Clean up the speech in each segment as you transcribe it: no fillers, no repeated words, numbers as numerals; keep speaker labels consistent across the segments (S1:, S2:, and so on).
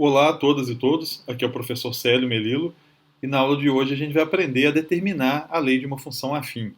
S1: Olá a todas e todos, aqui é o professor Célio Melilo e na aula de hoje a gente vai aprender a determinar a lei de uma função afim.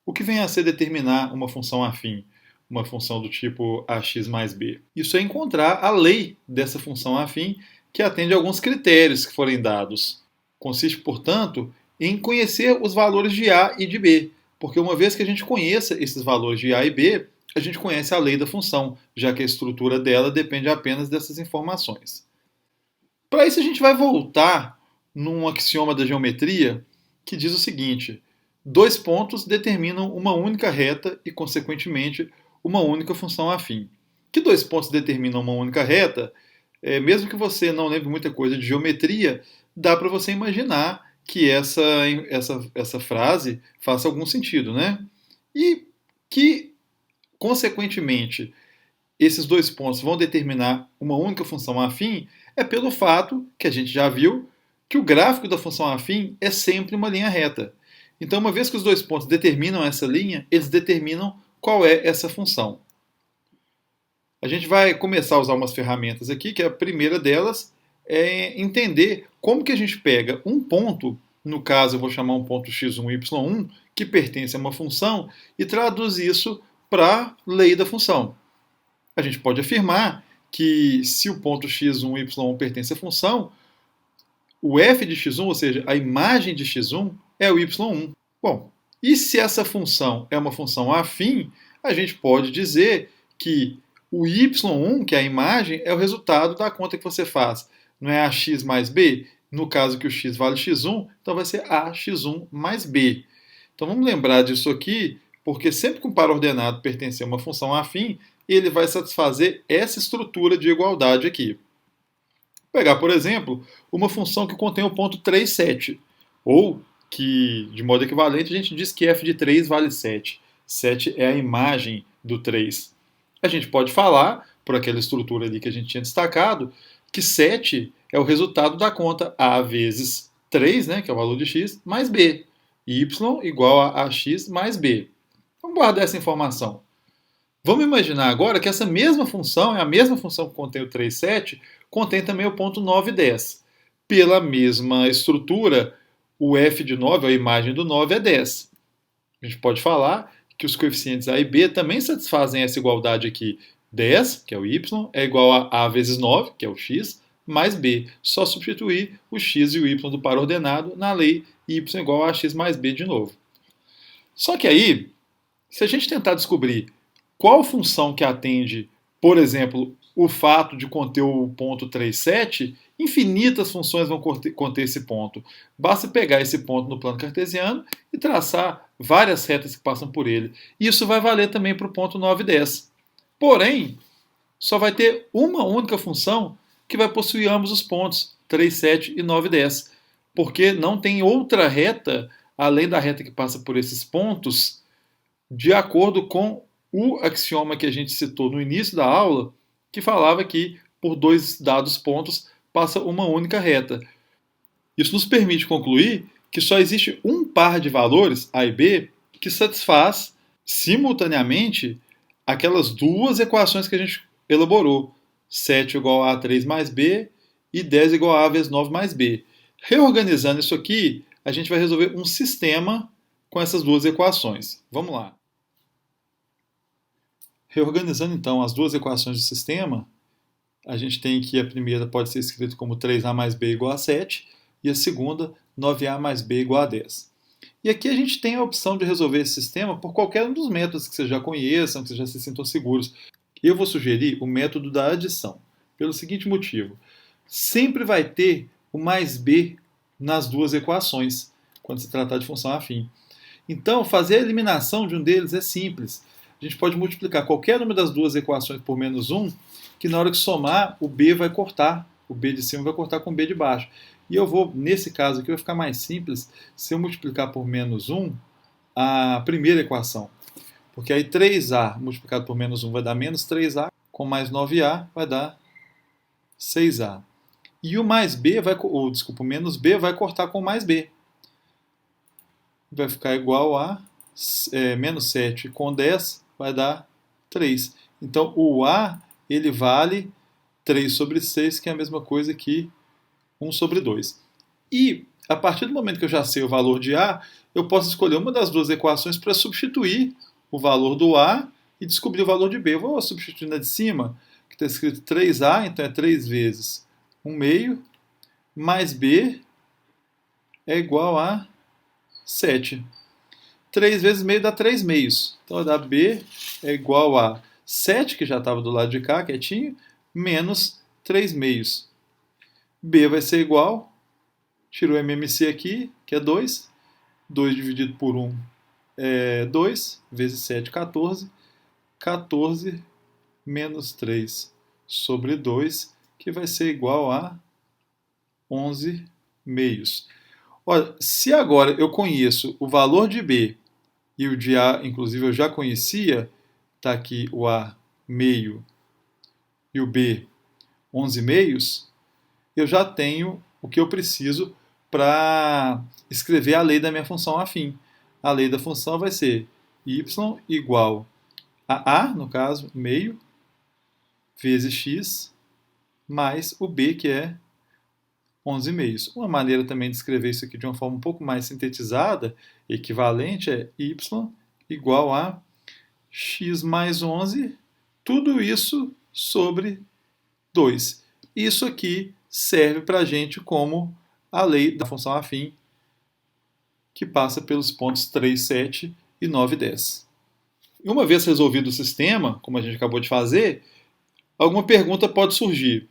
S1: O que vem a ser determinar uma função afim? Uma função do tipo ax mais b. Isso é encontrar a lei dessa função afim que atende a alguns critérios que forem dados. Consiste, portanto, em conhecer os valores de a e de b, porque uma vez que a gente conheça esses valores de a e b, a gente conhece a lei da função, já que a estrutura dela depende apenas dessas informações. Para isso a gente vai voltar num axioma da geometria que diz o seguinte: dois pontos determinam uma única reta e, consequentemente, uma única função afim. Que dois pontos determinam uma única reta? Mesmo que você não lembre muita coisa de geometria, dá para você imaginar que essa frase faça algum sentido, né? E que, consequentemente, esses dois pontos vão determinar uma única função afim é pelo fato, que a gente já viu, que o gráfico da função afim é sempre uma linha reta. Então, uma vez que os dois pontos determinam essa linha, eles determinam qual é essa função. A gente vai começar a usar umas ferramentas aqui, que a primeira delas é entender como que a gente pega um ponto, no caso eu vou chamar um ponto x1, y1, que pertence a uma função, e traduz isso para a lei da função. A gente pode afirmar que se o ponto x1, y1 pertence à função, o f de x1, ou seja, a imagem de x1, é o y1. Bom, e se essa função é uma função afim, a gente pode dizer que o y1, que é a imagem, é o resultado da conta que você faz. Não é ax mais b? No caso que o x vale x1, então vai ser ax1 mais b. Então vamos lembrar disso aqui, porque sempre que um par ordenado pertencer a uma função afim, ele vai satisfazer essa estrutura de igualdade aqui. Vou pegar, por exemplo, uma função que contém o ponto 3, 7, ou que, de modo equivalente, a gente diz que f de 3 vale 7. 7 é a imagem do 3. A gente pode falar, por aquela estrutura ali que a gente tinha destacado, que 7 é o resultado da conta a vezes 3, né, que é o valor de x, mais b. Y igual a ax mais b. Vamos guardar essa informação. Vamos imaginar agora que essa mesma função, é a mesma função que contém o 3, 7, contém também o ponto 9, 10. Pela mesma estrutura, o f de 9, a imagem do 9, é 10. A gente pode falar que os coeficientes a e b também satisfazem essa igualdade aqui. 10, que é o y, é igual a vezes 9, que é o x, mais b. Só substituir o x e o y do par ordenado na lei y igual a x mais b de novo. Só que aí, se a gente tentar descobrir qual função que atende, por exemplo, o fato de conter o ponto 3, 7, infinitas funções vão conter esse ponto. Basta pegar esse ponto no plano cartesiano e traçar várias retas que passam por ele. Isso vai valer também para o ponto 9, 10. Porém, só vai ter uma única função que vai possuir ambos os pontos, 3, 7 e 9, 10. Porque não tem outra reta, além da reta que passa por esses pontos, de acordo com o axioma que a gente citou no início da aula, que falava que por dois dados pontos passa uma única reta. Isso nos permite concluir que só existe um par de valores, A e B, que satisfaz simultaneamente aquelas duas equações que a gente elaborou. 7 igual a 3 mais B e 10 igual a vezes 9 mais B. Reorganizando isso aqui, a gente vai resolver um sistema com essas duas equações. Vamos lá. Reorganizando então as duas equações do sistema, a gente tem que a primeira pode ser escrita como 3a mais b igual a 7 e a segunda 9a mais b igual a 10. E aqui a gente tem a opção de resolver esse sistema por qualquer um dos métodos que vocês já conheçam, que vocês já se sintam seguros. Eu vou sugerir o método da adição, pelo seguinte motivo. Sempre vai ter o mais b nas duas equações, quando se tratar de função afim. Então, fazer a eliminação de um deles é simples. A gente pode multiplicar qualquer uma das duas equações por menos 1, que na hora que somar, o b vai cortar. O b de cima vai cortar com o b de baixo. E eu vou, nesse caso aqui, vai ficar mais simples se eu multiplicar por menos 1 a primeira equação. Porque aí 3a multiplicado por menos 1 vai dar menos 3a, com mais 9a vai dar 6a. E o mais b vai, desculpa, o menos b vai cortar com o mais b. vai ficar igual a menos 7 com 10 vai dar 3. Então, o A ele vale 3 sobre 6, que é a mesma coisa que 1 sobre 2. E, a partir do momento que eu já sei o valor de A, eu posso escolher uma das duas equações para substituir o valor do A e descobrir o valor de B. Eu vou substituir na de cima, que está escrito 3A, então é 3 vezes 1 meio, mais B é igual a 7. 3 vezes meio dá 3 meios. Então, vai dar B é igual a 7, que já estava do lado de cá, quietinho, menos 3 meios. B vai ser igual, tira o MMC aqui, que é 2. 2 dividido por 1 é 2, vezes 7, 14. 14 menos 3 sobre 2, que vai ser igual a 11 meios. Olha, se agora eu conheço o valor de B e o de A, inclusive eu já conhecia, está aqui o A meio e o B 11 meios, eu já tenho o que eu preciso para escrever a lei da minha função afim. A lei da função vai ser y igual a, no caso, meio, vezes x, mais o b, que é 11 meios. Uma maneira também de escrever isso aqui de uma forma um pouco mais sintetizada, equivalente, é y igual a x mais 11, tudo isso sobre 2. Isso aqui serve para a gente como a lei da função afim, que passa pelos pontos 3, 7 e 9, 10. E uma vez resolvido o sistema, como a gente acabou de fazer, alguma pergunta pode surgir.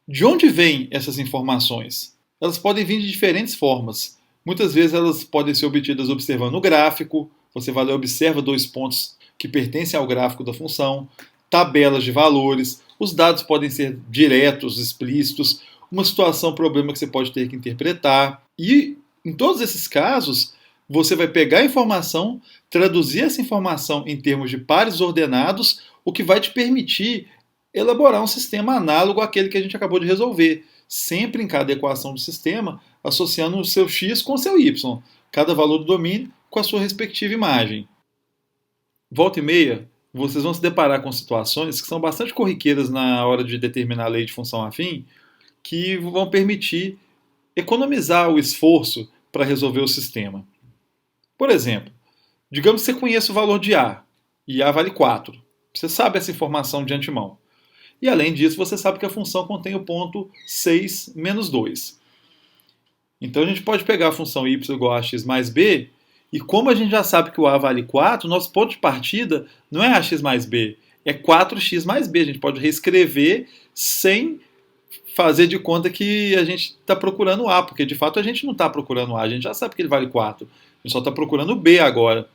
S1: De onde vêm essas informações? Elas podem vir de diferentes formas. Muitas vezes elas podem ser obtidas observando o gráfico. Você vai lá e observa dois pontos que pertencem ao gráfico da função, tabelas de valores. Os dados podem ser diretos, explícitos, uma situação, problema que você pode ter que interpretar. E em todos esses casos, você vai pegar a informação, traduzir essa informação em termos de pares ordenados, o que vai te permitir elaborar um sistema análogo àquele que a gente acabou de resolver, sempre em cada equação do sistema, associando o seu x com o seu y, cada valor do domínio com a sua respectiva imagem. Volta e meia, vocês vão se deparar com situações que são bastante corriqueiras na hora de determinar a lei de função afim, que vão permitir economizar o esforço para resolver o sistema. Por exemplo, digamos que você conheça o valor de A, e A vale 4. Você sabe essa informação de antemão. E além disso, você sabe que a função contém o ponto 6 menos 2. Então a gente pode pegar a função y igual a x mais b, e como a gente já sabe que o a vale 4, nosso ponto de partida não é ax mais b, é 4x mais b. A gente pode reescrever sem fazer de conta que a gente está procurando o a, porque de fato a gente não está procurando o a, a gente já sabe que ele vale 4. A gente só está procurando o b agora.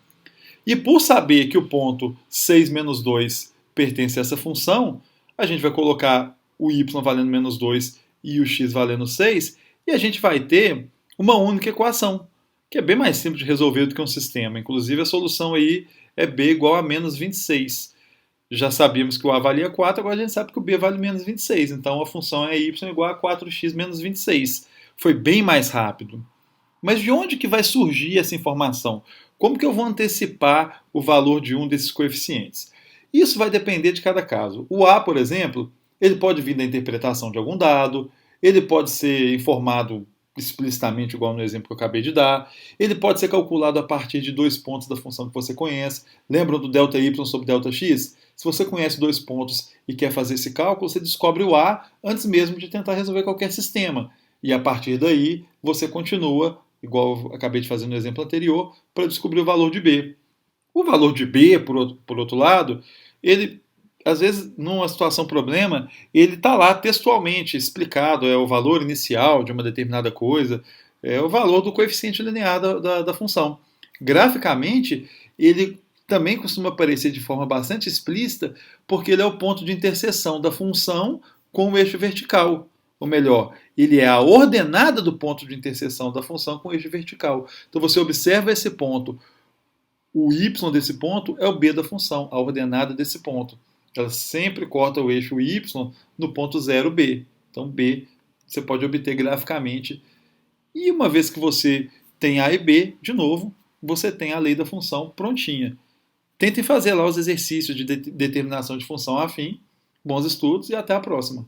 S1: E por saber que o ponto 6 menos 2 pertence a essa função, a gente vai colocar o y valendo menos 2 e o x valendo 6, e a gente vai ter uma única equação, que é bem mais simples de resolver do que um sistema. Inclusive a solução aí é b igual a menos 26. Já sabíamos que o a valia 4, agora a gente sabe que o b vale menos 26. Então a função é y igual a 4x menos 26. Foi bem mais rápido. Mas de onde que vai surgir essa informação? Como que eu vou antecipar o valor de um desses coeficientes? Isso vai depender de cada caso. O A, por exemplo, ele pode vir da interpretação de algum dado, ele pode ser informado explicitamente, igual no exemplo que eu acabei de dar, ele pode ser calculado a partir de dois pontos da função que você conhece. Lembram do ΔY sobre ΔX? Se você conhece dois pontos e quer fazer esse cálculo, você descobre o A antes mesmo de tentar resolver qualquer sistema. E a partir daí, você continua, igual eu acabei de fazer no exemplo anterior, para descobrir o valor de B. O valor de B, por outro lado, ele, às vezes, numa situação problema, ele está lá textualmente explicado, é o valor inicial de uma determinada coisa, é o valor do coeficiente linear da função. Graficamente, ele também costuma aparecer de forma bastante explícita, porque ele é o ponto de interseção da função com o eixo vertical. Ou melhor, ele é a ordenada do ponto de interseção da função com o eixo vertical. Então você observa esse ponto. O y desse ponto é o b da função, a ordenada desse ponto. Ela sempre corta o eixo y no ponto 0b. Então b você pode obter graficamente. E uma vez que você tem A e B, de novo, você tem a lei da função prontinha. Tentem fazer lá os exercícios de determinação de função afim. Bons estudos e até a próxima.